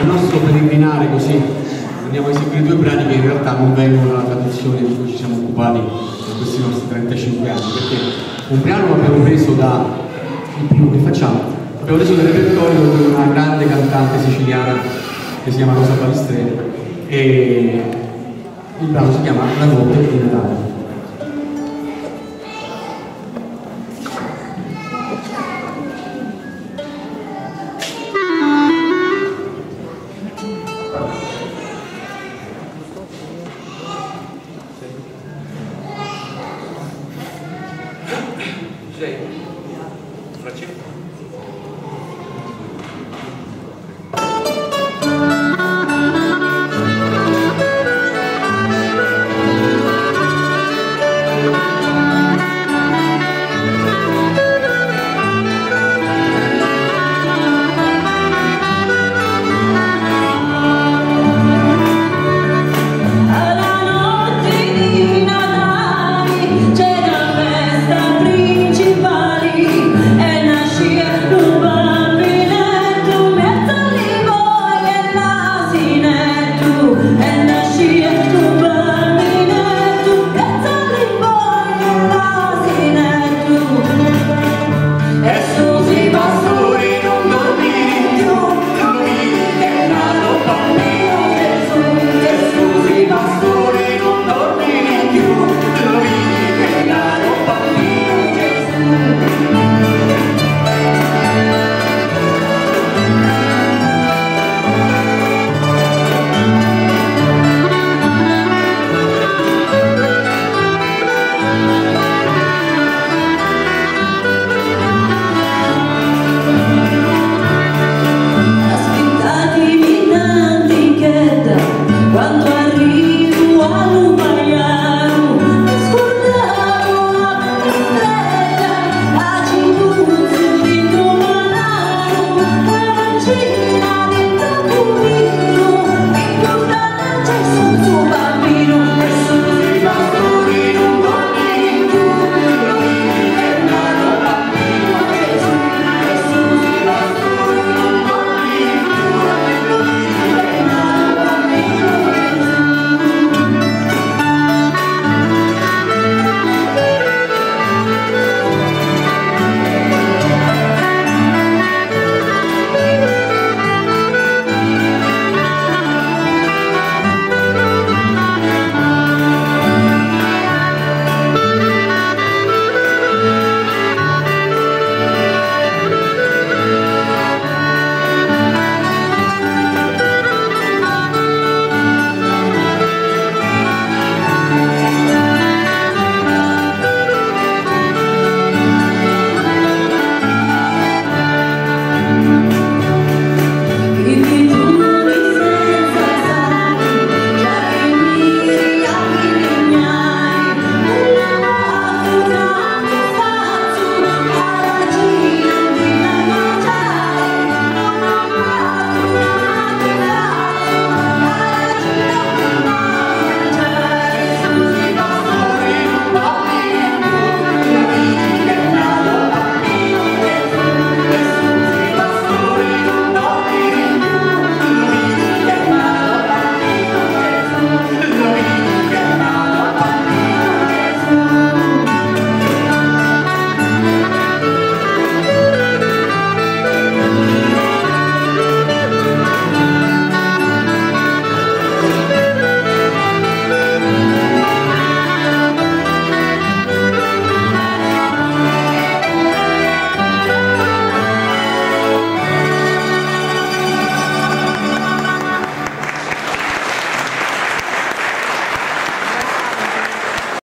Il nostro peregrinare così andiamo a eseguire due brani che in realtà non vengono dalla tradizione di cui ci siamo occupati in questi nostri 35 anni, perché un brano lo abbiamo preso da il primo che facciamo, abbiamo preso dal repertorio di una grande cantante siciliana che si chiama Rosa Balistreri e il brano si chiama La notte di Natale. Francesco?